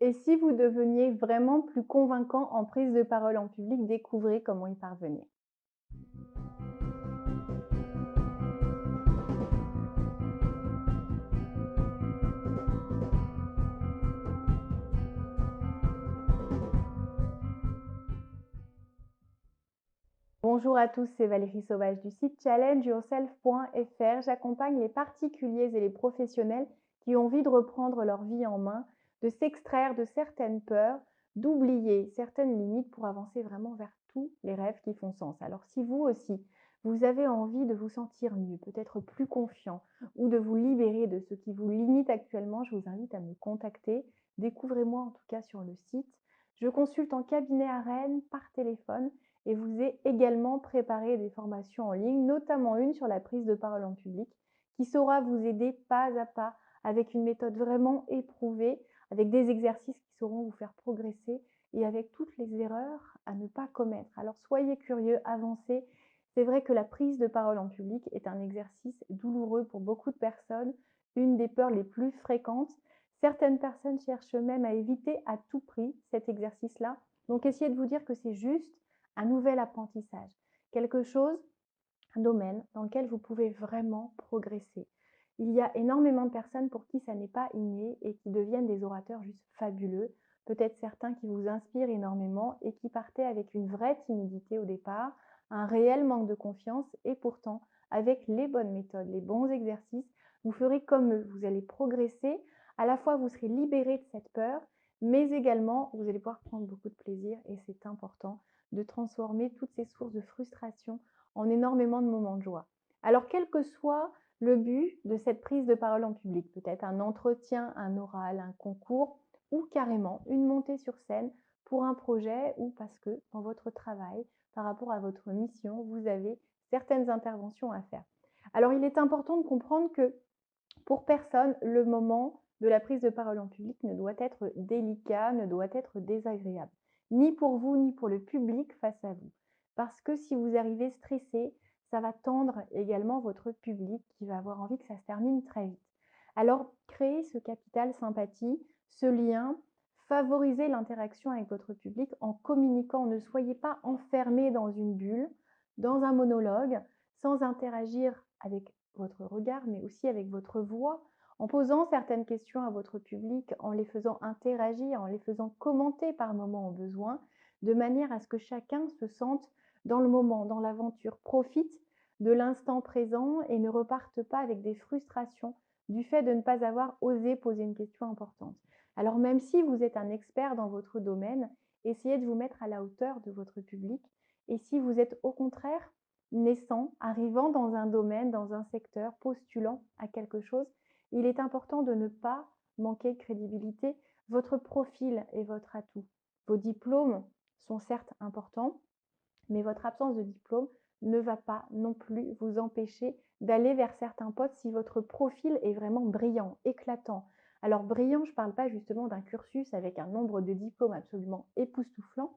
Et si vous deveniez vraiment plus convaincant en prise de parole en public, découvrez comment y parvenir. Bonjour à tous, c'est Valérie Sauvage du site challengeyourself.fr. J'accompagne les particuliers et les professionnels qui ont envie de reprendre leur vie en main, de s'extraire de certaines peurs, d'oublier certaines limites pour avancer vraiment vers tous les rêves qui font sens. Alors si vous aussi, vous avez envie de vous sentir mieux, peut-être plus confiant ou de vous libérer de ce qui vous limite actuellement, je vous invite à me contacter. Découvrez-moi en tout cas sur le site. Je consulte en cabinet à Rennes par téléphone et vous ai également préparé des formations en ligne, notamment une sur la prise de parole en public, qui saura vous aider pas à pas avec une méthode vraiment éprouvée, avec des exercices qui sauront vous faire progresser et avec toutes les erreurs à ne pas commettre. Alors soyez curieux, avancez. C'est vrai que la prise de parole en public est un exercice douloureux pour beaucoup de personnes, une des peurs les plus fréquentes. Certaines personnes cherchent même à éviter à tout prix cet exercice-là. Donc essayez de vous dire que c'est juste un nouvel apprentissage, quelque chose, un domaine dans lequel vous pouvez vraiment progresser. Il y a énormément de personnes pour qui ça n'est pas inné et qui deviennent des orateurs juste fabuleux. Peut-être certains qui vous inspirent énormément et qui partaient avec une vraie timidité au départ, un réel manque de confiance et pourtant, avec les bonnes méthodes, les bons exercices, vous ferez comme eux. Vous allez progresser. À la fois, vous serez libéré de cette peur, mais également, vous allez pouvoir prendre beaucoup de plaisir et c'est important de transformer toutes ces sources de frustration en énormément de moments de joie. Alors, quel que soit le but de cette prise de parole en public, peut-être un entretien, un oral, un concours ou carrément une montée sur scène pour un projet ou parce que dans votre travail, par rapport à votre mission, vous avez certaines interventions à faire. Alors, il est important de comprendre que pour personne, le moment de la prise de parole en public ne doit être délicat, ne doit être désagréable, ni pour vous, ni pour le public face à vous. Parce que si vous arrivez stressé, ça va tendre également votre public qui va avoir envie que ça se termine très vite. Alors, créez ce capital sympathie, ce lien, favorisez l'interaction avec votre public en communiquant. Ne soyez pas enfermé dans une bulle, dans un monologue, sans interagir avec votre regard, mais aussi avec votre voix, en posant certaines questions à votre public, en les faisant interagir, en les faisant commenter par moments au besoin, de manière à ce que chacun se sente dans le moment, dans l'aventure, profite de l'instant présent et ne reparte pas avec des frustrations du fait de ne pas avoir osé poser une question importante. Alors même si vous êtes un expert dans votre domaine, essayez de vous mettre à la hauteur de votre public. Et si vous êtes au contraire naissant, arrivant dans un domaine, dans un secteur, postulant à quelque chose, il est important de ne pas manquer de crédibilité. Votre profil est votre atout. Vos diplômes sont certes importants, mais votre absence de diplôme ne va pas non plus vous empêcher d'aller vers certains postes si votre profil est vraiment brillant, éclatant. Alors brillant, je ne parle pas justement d'un cursus avec un nombre de diplômes absolument époustouflant,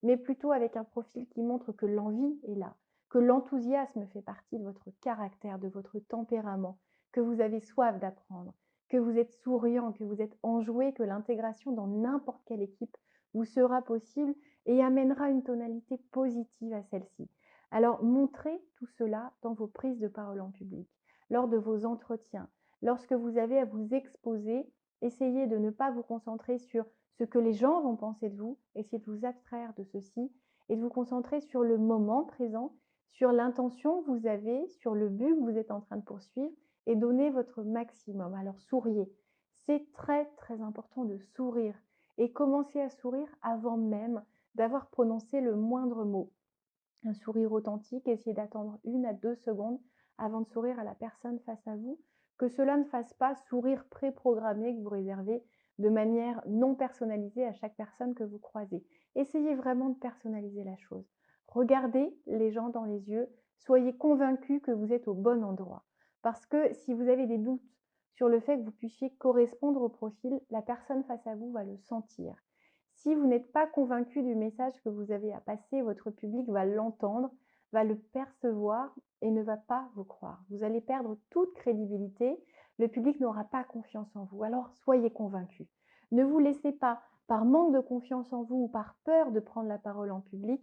mais plutôt avec un profil qui montre que l'envie est là, que l'enthousiasme fait partie de votre caractère, de votre tempérament, que vous avez soif d'apprendre, que vous êtes souriant, que vous êtes enjoué, que l'intégration dans n'importe quelle équipe vous sera possible et amènera une tonalité positive à celle-ci. Alors montrez tout cela dans vos prises de parole en public, lors de vos entretiens, lorsque vous avez à vous exposer, essayez de ne pas vous concentrer sur ce que les gens vont penser de vous, essayez de vous abstraire de ceci et de vous concentrer sur le moment présent, sur l'intention que vous avez, sur le but que vous êtes en train de poursuivre et donnez votre maximum. Alors souriez. C'est très très important de sourire et commencer à sourire avant même d'avoir prononcé le moindre mot. Un sourire authentique, essayez d'attendre 1 à 2 secondes avant de sourire à la personne face à vous. Que cela ne fasse pas sourire préprogrammé que vous réservez de manière non personnalisée à chaque personne que vous croisez. Essayez vraiment de personnaliser la chose. Regardez les gens dans les yeux, soyez convaincus que vous êtes au bon endroit. Parce que si vous avez des doutes sur le fait que vous puissiez correspondre au profil, la personne face à vous va le sentir. Si vous n'êtes pas convaincu du message que vous avez à passer, votre public va l'entendre, va le percevoir et ne va pas vous croire. Vous allez perdre toute crédibilité, le public n'aura pas confiance en vous, alors soyez convaincus. Ne vous laissez pas, par manque de confiance en vous ou par peur de prendre la parole en public,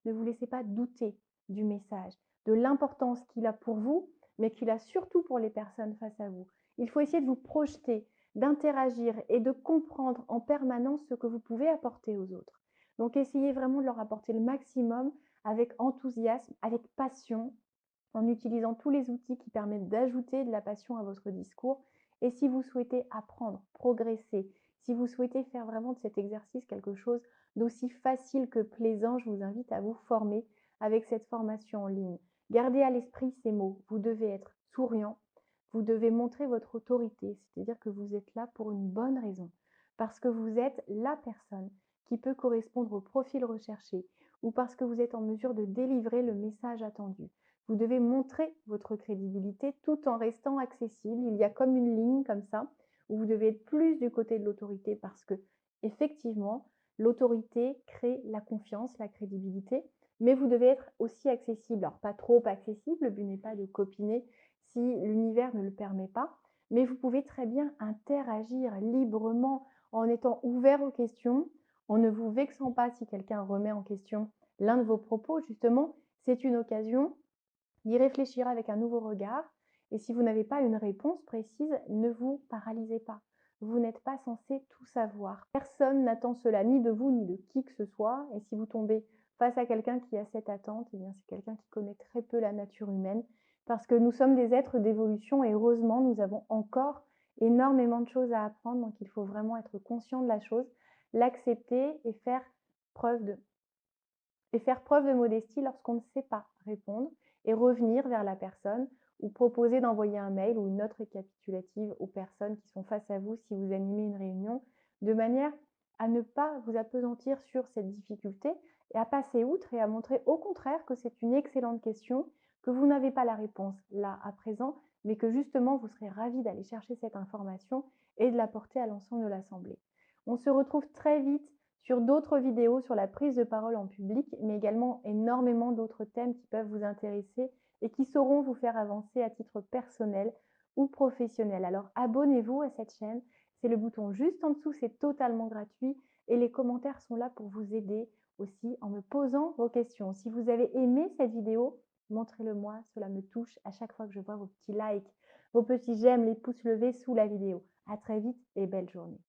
ne vous laissez pas douter du message, de l'importance qu'il a pour vous, mais qu'il a surtout pour les personnes face à vous. Il faut essayer de vous projeter, d'interagir et de comprendre en permanence ce que vous pouvez apporter aux autres. Donc essayez vraiment de leur apporter le maximum avec enthousiasme, avec passion, en utilisant tous les outils qui permettent d'ajouter de la passion à votre discours. Et si vous souhaitez apprendre, progresser, si vous souhaitez faire vraiment de cet exercice quelque chose d'aussi facile que plaisant, je vous invite à vous former avec cette formation en ligne. Gardez à l'esprit ces mots. Vous devez être souriant, vous devez montrer votre autorité, c'est-à-dire que vous êtes là pour une bonne raison, parce que vous êtes la personne qui peut correspondre au profil recherché ou parce que vous êtes en mesure de délivrer le message attendu. Vous devez montrer votre crédibilité tout en restant accessible. Il y a comme une ligne comme ça où vous devez être plus du côté de l'autorité parce que effectivement, l'autorité crée la confiance, la crédibilité, mais vous devez être aussi accessible. Alors pas trop accessible, le but n'est pas de copiner si l'univers ne le permet pas, mais vous pouvez très bien interagir librement en étant ouvert aux questions, en ne vous vexant pas si quelqu'un remet en question l'un de vos propos. Justement, c'est une occasion d'y réfléchir avec un nouveau regard. Et si vous n'avez pas une réponse précise, ne vous paralysez pas. Vous n'êtes pas censé tout savoir. Personne n'attend cela, ni de vous, ni de qui que ce soit. Et si vous tombez face à quelqu'un qui a cette attente, eh bien c'est quelqu'un qui connaît très peu la nature humaine, parce que nous sommes des êtres d'évolution et heureusement, nous avons encore énormément de choses à apprendre. Donc il faut vraiment être conscient de la chose, l'accepter et faire preuve de modestie lorsqu'on ne sait pas répondre et revenir vers la personne ou proposer d'envoyer un mail ou une note récapitulative aux personnes qui sont face à vous si vous animez une réunion, de manière à ne pas vous appesantir sur cette difficulté et à passer outre et à montrer au contraire que c'est une excellente question, que vous n'avez pas la réponse là à présent, mais que justement vous serez ravi d'aller chercher cette information et de l'apporter à l'ensemble de l'Assemblée. On se retrouve très vite sur d'autres vidéos sur la prise de parole en public, mais également énormément d'autres thèmes qui peuvent vous intéresser et qui sauront vous faire avancer à titre personnel ou professionnel. Alors abonnez-vous à cette chaîne, c'est le bouton juste en dessous, c'est totalement gratuit et les commentaires sont là pour vous aider aussi en me posant vos questions. Si vous avez aimé cette vidéo, montrez-le moi, cela me touche à chaque fois que je vois vos petits likes, vos petits j'aime, les pouces levés sous la vidéo. À très vite et belle journée.